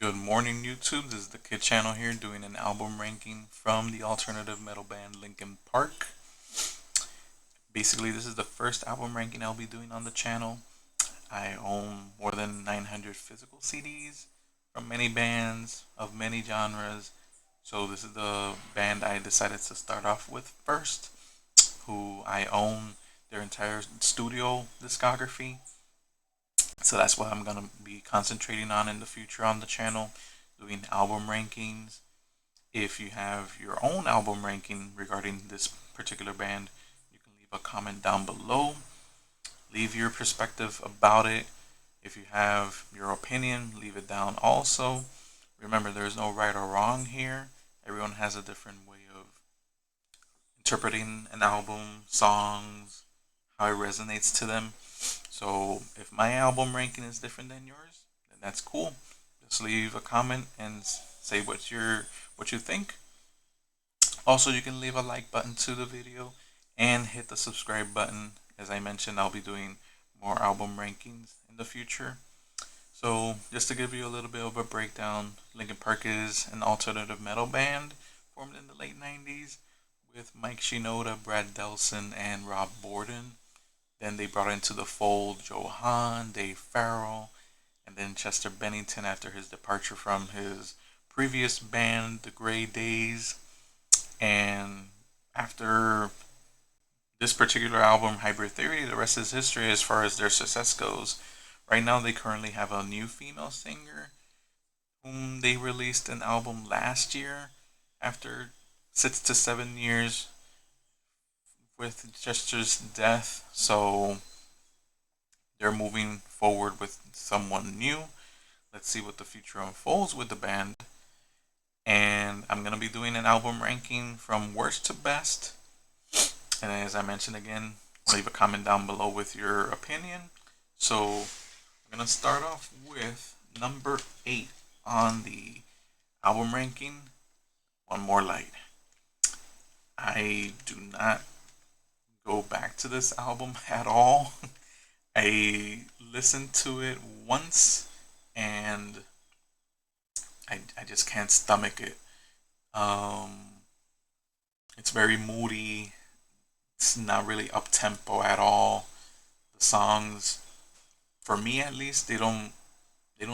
Good morning, YouTube. This is the Kid Channel here doing an album ranking from the alternative metal band Linkin Park. Basically, this is the first album ranking I'll be doing on the channel. I own more than 900 physical CDs from many bands of many genres. So, this is the band I decided to start off with first, who I own their entire studio discography. So that's what I'm going to be concentrating on in the future on the channel, doing album rankings. If you have your own album ranking regarding this particular band, you can leave a comment down below. Leave your perspective about it. If you have your opinion, leave it down also. Remember, there's no right or wrong here. Everyone has a different way of interpreting an album, songs, how it resonates to them. So if my album ranking is different than yours, then that's cool. Just leave a comment and say what you think. Also, you can leave a like button to the video and hit the subscribe button. As I mentioned, I'll be doing more album rankings in the future. So, just to give you a little bit of a breakdown, Linkin Park is an alternative metal band formed in the late 90s with Mike Shinoda, Brad Delson, and Rob Borden. Then they brought into the fold Joe Hahn, Dave Farrell, and then Chester Bennington after his departure from his previous band, The Grey Days. And after this particular album, Hybrid Theory, the rest is history as far as their success goes. Right now, they currently have a new female singer whom they released an album last year after 6 to 7 years with Chester's death. So they're moving forward with someone new. Let's see what the future unfolds with the band. And I'm going to be doing an album ranking from worst to best. And as I mentioned again, leave a comment down below with your opinion. So I'm going to start off with number 8 on the album ranking, One More Light. I do not go back to this album at all. I listened to it once and I just can't stomach it. Um, it's very moody. It's not really up tempo at all. The songs, for me at least, they don't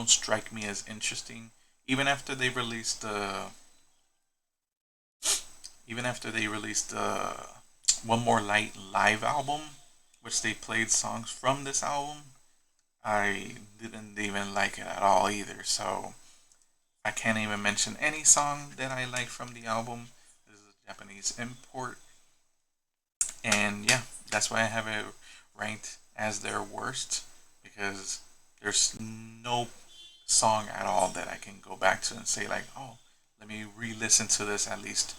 strike me as interesting. Even after they released the even after they released the One More Light live album, which they played songs from this album, I didn't even like it at all either. So I can't even mention any song that I like from the album. This is a Japanese import. And yeah, that's why I have it ranked as their worst because there's no song at all that I can go back to and say, like, oh, let me re listen to this at least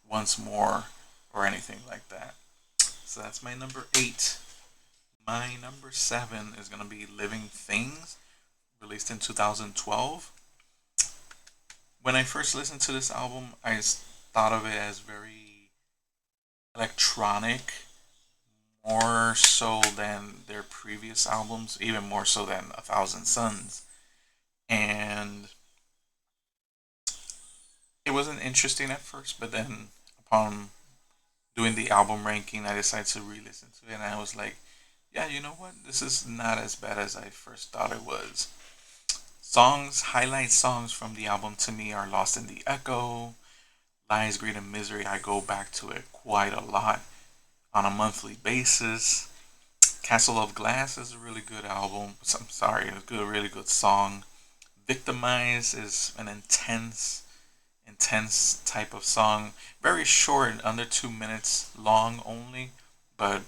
once more or anything like that. So that's my number 8. My number 7 is going to be Living Things, released in 2012. When I first listened to this album, I thought of it as very electronic, more so than their previous albums, even more so than A Thousand Suns. And it wasn't interesting at first, but then upon doing the album ranking, I decided to re listen to it, and I was like, yeah, you know what? This is not as bad as I first thought it was. Highlight songs from the album to me are Lost in the Echo, Lies, Greed, and Misery. I go back to it quite a lot on a monthly basis. Castle of Glass is a really good album. I'm sorry, it's a really good song. Victimize is an intense type of song. Very short, under 2 minutes long only, but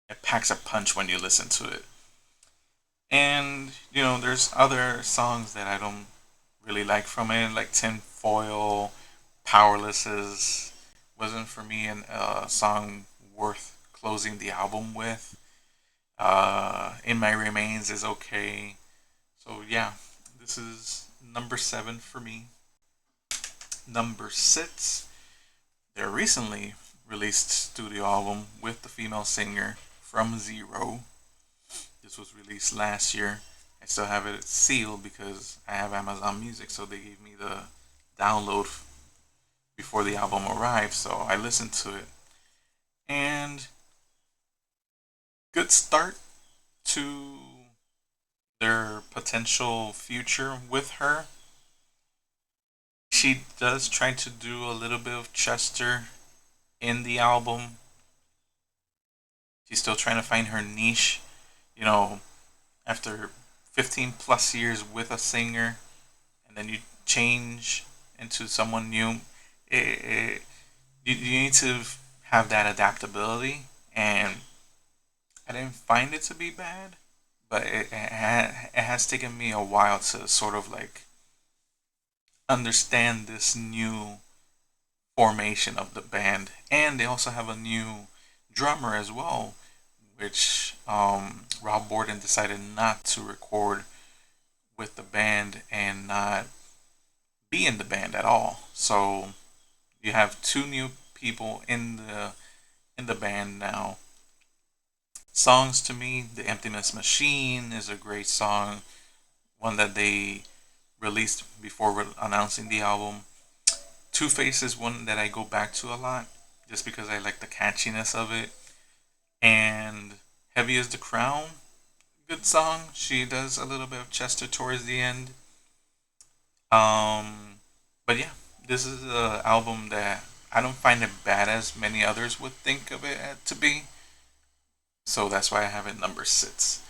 it packs a punch when you listen to it. And, there's other songs that I don't really like from it, like Tin Foil, Powerless wasn't for me a song worth closing the album with. In My Remains is okay. So yeah, this is number 7 for me. Number 6, their recently released studio album with the female singer From Zero. This was released last year, I still have it sealed because I have Amazon Music, so they gave me the download before the album arrived. So I listened to it, and good start to their potential future with her. She does try to do a little bit of Chester in the album. She's still trying to find her niche. You know, after 15 plus years with a singer, and then you change into someone new, you need to have that adaptability. And I didn't find it to be bad, but it has taken me a while to sort of like understand this new formation of the band. And they also have a new drummer as well, which Rob Borden decided not to record with the band and not be in the band at all. So you have two new people in the band now. Songs to me, The Emptiness Machine is a great song, one that they released before announcing the album. Two Face is one that I go back to a lot just because I like the catchiness of it. And Heavy as the Crown, good song. She does a little bit of Chester towards the end. Um, but yeah, this is an album that I don't find it bad as many others would think of it to be. So that's why I have it number 6.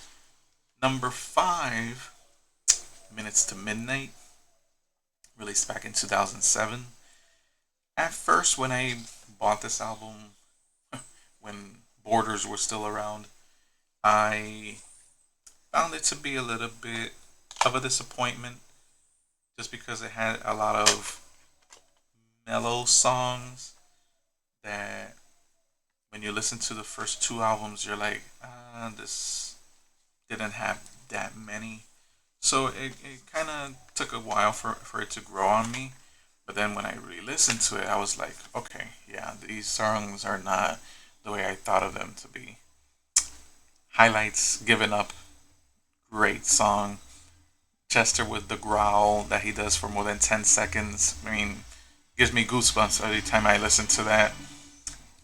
Number 5, Minutes to Midnight, released back in 2007. At first, when I bought this album, when Borders were still around, I found it to be a little bit of a disappointment just because it had a lot of mellow songs that when you listen to the first two albums, you're like, this didn't have that many. So it kind of took a while for it to grow on me. But then when I re listened to it, I was like, okay, yeah, these songs are not the way I thought of them to be. Highlights, Given Up, great song. Chester with the growl that he does for more than 10 seconds. I mean, gives me goosebumps every time I listen to that.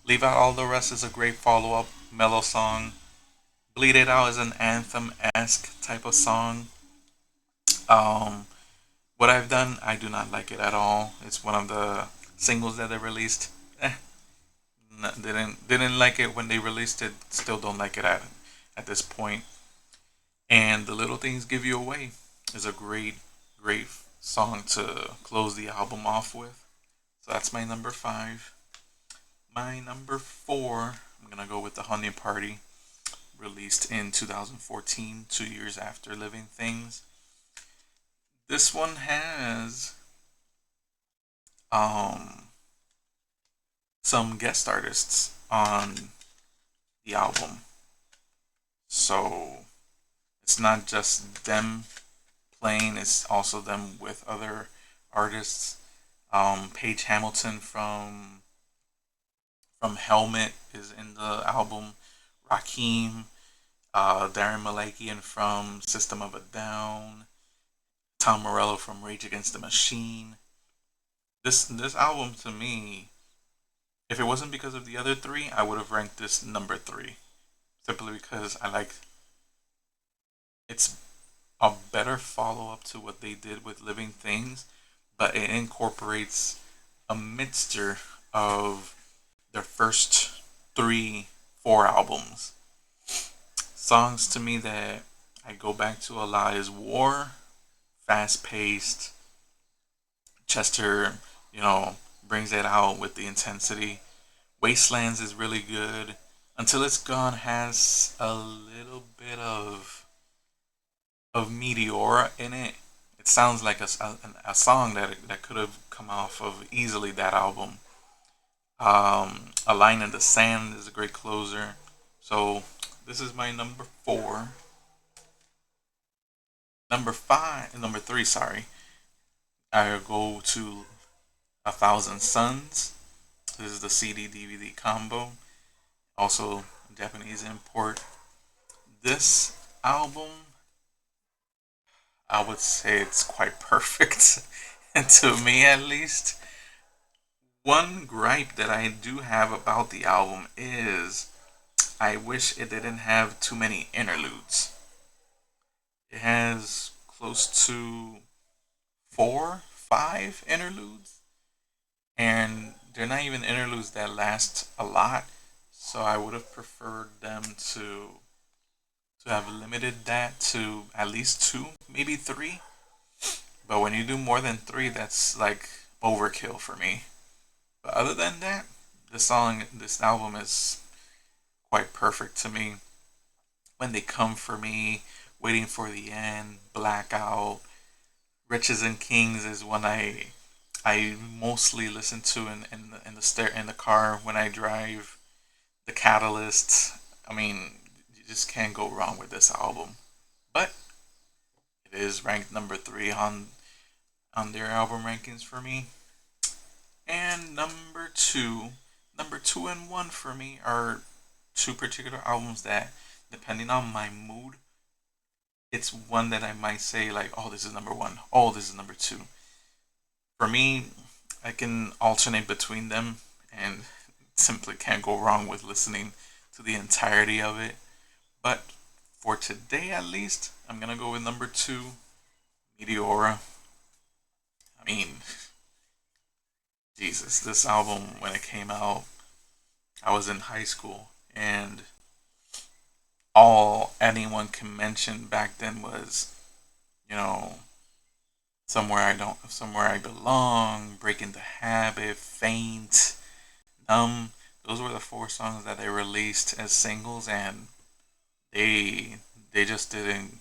Leave Out All the Rest is a great follow up mellow song. Bleed It Out is an anthem esque type of song. Um, what I've done, I do not like it at all. It's one of the singles that they released. Didn't like it when they released it. Still don't like it at this point. And The Little Things Give You Away is a great song to close the album off with. So that's my number 5. My number 4, I'm gonna go with The Honey Party, released in 2014, 2 years after Living Things. This one has um, some guest artists on the album. So it's not just them playing, it's also them with other artists. Paige Hamilton from Helmet is in the album. Rakim, Darren Malakian from System of a Down, Tom Morello from Rage Against the Machine. This album to me, if it wasn't because of the other three, I would have ranked this number 3. Simply because I like it's a better follow up to what they did with Living Things, but it incorporates a mixture of their first 4 albums. Songs to me that I go back to a lot is War, fast paced. Chester, brings it out with the intensity. Wastelands is really good. Until It's Gone has a little bit of Meteora in it. It sounds like a song that could have come off of easily that album. A Line in the Sand is a great closer. So this is my number 4. Number 3, sorry. I go to A Thousand Suns. This is the CD DVD combo. Also Japanese import. This album I would say it's quite perfect, to me at least. One gripe that I do have about the album is I wish it didn't have too many interludes. It has close to four, five interludes, and they're not even interludes that last a lot. So I would have preferred them to have limited that to at least two, maybe three. But when you do more than three, that's like overkill for me. But other than that, this album is quite perfect to me. When They Come for Me, Waiting for the End, Blackout, Riches and Kings is one I mostly listen to in the car when I drive. The Catalyst. I mean, you just can't go wrong with this album. But it is ranked number three on their album rankings for me. And number two and one for me are two particular albums that, depending on my mood, it's one that I might say like, oh, this is number one. Oh, this is number two. For me, I can alternate between them and simply can't go wrong with listening to the entirety of it. But for today, at least, I'm gonna go with number two, Meteora. I mean, Jesus, this album when it came out, I was in high school, and all anyone can mention back then was, you know, somewhere I belong, breaking the habit, faint, numb. Those were the four songs that they released as singles, and they they just didn't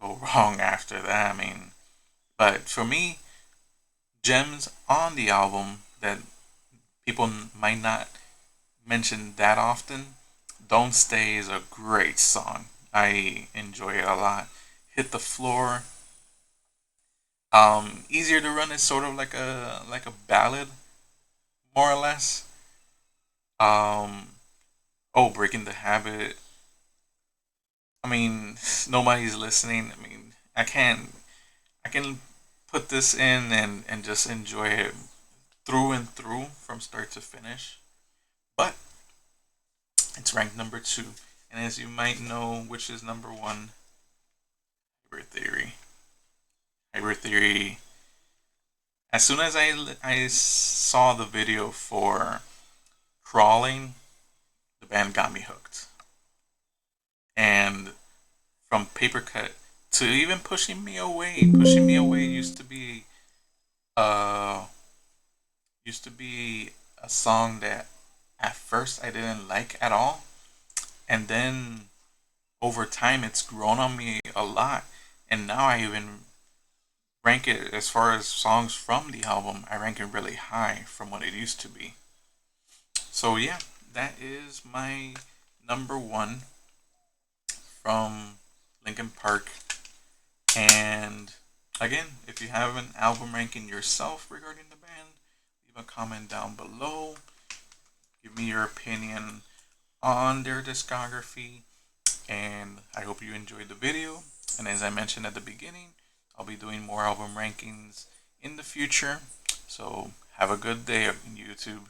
go wrong after that. I mean, but for me, gems on the album that people might not mention that often. Don't Stay is a great song. I enjoy it a lot. Hit the Floor. Easier to Run is sort of like a ballad, more or less. Um, oh, Breaking the Habit. I mean, nobody's listening. I mean, I can put this in and just enjoy it through and through from start to finish. But it's ranked number two. And as you might know, which is number one, Hybrid Theory. Hybrid Theory. As soon as I saw the video for Crawling, the band got me hooked. And from Paper Cut to even Pushing Me Away uh used to be a song that at first I didn't like at all, and then over time it's grown on me a lot, and now I even rank it as far as songs from the album. I rank it really high from what it used to be. So yeah, that is my number one from Linkin Park. And again, if you have an album ranking yourself regarding the band, leave a comment down below. Give me your opinion on their discography, and I hope you enjoyed the video. And as I mentioned at the beginning, I'll be doing more album rankings in the future. So have a good day on YouTube.